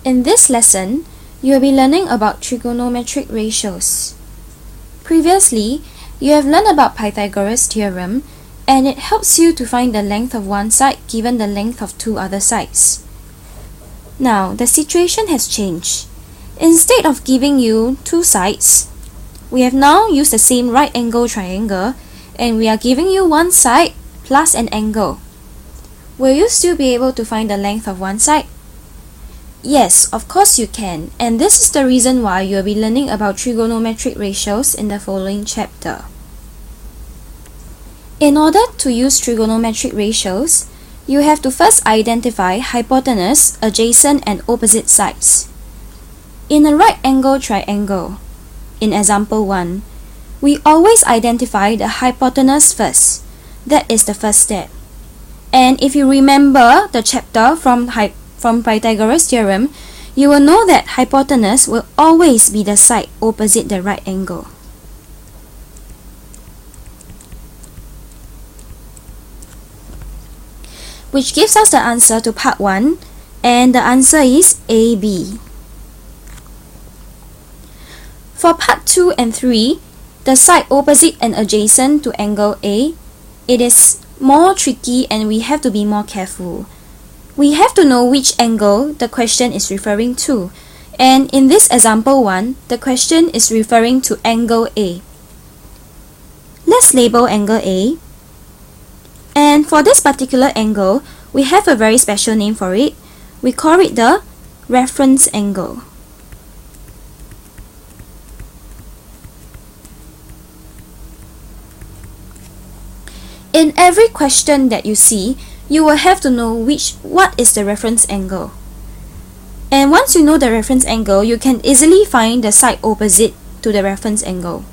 In this lesson, you will be learning about trigonometric ratios. Previously, you have learned about Pythagoras' theorem, and it helps you to find the length of one side given the length of two other sides. Now, the situation has changed. Instead of giving you two sides, we have now used the same right angle triangle, and we are giving you one side plus an angle. Will you still be able to find the length of one side? Yes, of course you can, and this is the reason why you will be learning about trigonometric ratios in the following chapter. In order to use trigonometric ratios, you have to first identify hypotenuse, adjacent, and opposite sides. In a right angle triangle, in example 1, we always identify the hypotenuse first. That is the first step. And if you remember the chapter from Pythagoras' theorem, you will know that hypotenuse will always be the side opposite the right angle. Which gives us the answer to part 1, and the answer is AB. For part 2 and 3, the side opposite and adjacent to angle A, it is more tricky and we have to be more careful. We have to know which angle the question is referring to, and in this example 1, the question is referring to angle A. Let's label angle A, and for this particular angle, we have a very special name for it. We call it the reference angle. In every question that you see, you will have to know what is the reference angle. And once you know the reference angle, you can easily find the side opposite to the reference angle.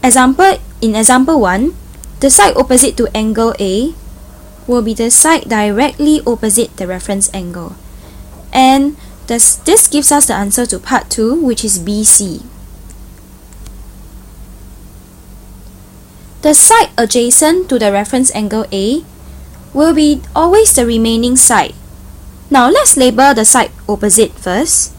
In example 1, the side opposite to angle A will be the side directly opposite the reference angle. And this gives us the answer to part 2, which is BC. The side adjacent to the reference angle A will be always the remaining side. Now let's label the side opposite first.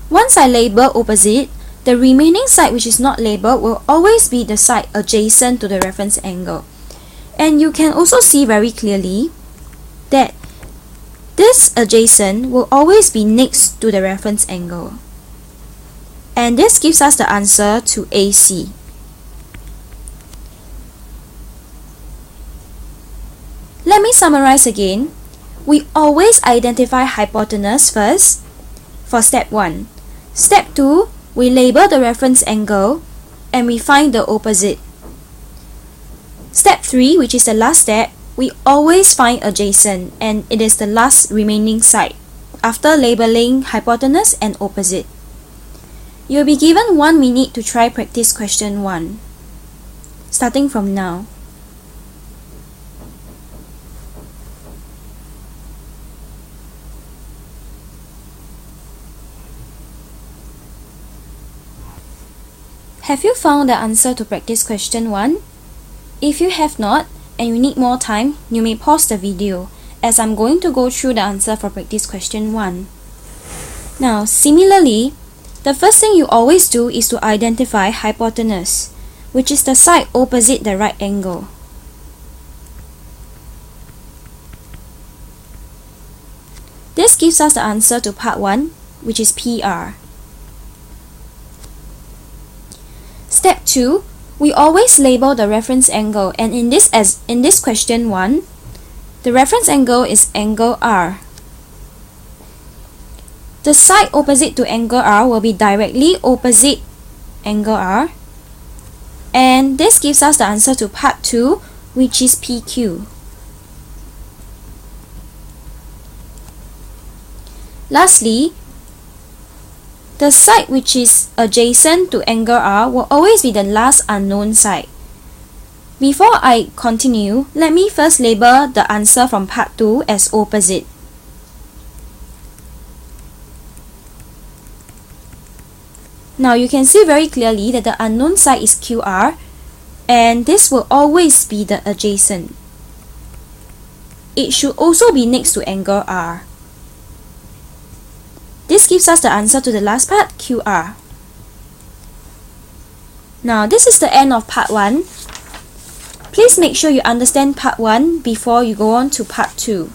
Once I label opposite, the remaining side which is not labeled will always be the side adjacent to the reference angle. And you can also see very clearly that this adjacent will always be next to the reference angle. And this gives us the answer to AC. Let me summarize again. We always identify hypotenuse first for step 1. Step 2, we label the reference angle and we find the opposite. Step 3, which is the last step, we always find adjacent, and it is the last remaining side after labeling hypotenuse and opposite. You'll be given 1 minute to try practice question 1, starting from now. Have you found the answer to practice question 1? If you have not, and you need more time, you may pause the video, as I'm going to go through the answer for practice question 1. Now, similarly, the first thing you always do is to identify hypotenuse, which is the side opposite the right angle. This gives us the answer to part 1, which is PR. Step 2, we always label the reference angle, and in this question 1, the reference angle is angle R. The side opposite to angle R will be directly opposite angle R, and this gives us the answer to part 2, which is PQ. Lastly, the side which is adjacent to angle R will always be the last unknown side. Before I continue, let me first label the answer from part 2 as opposite. Now you can see very clearly that the unknown side is QR, and this will always be the adjacent. It should also be next to angle R. This gives us the answer to the last part, QR. Now, this is the end of part 1. Please make sure you understand part 1 before you go on to part 2.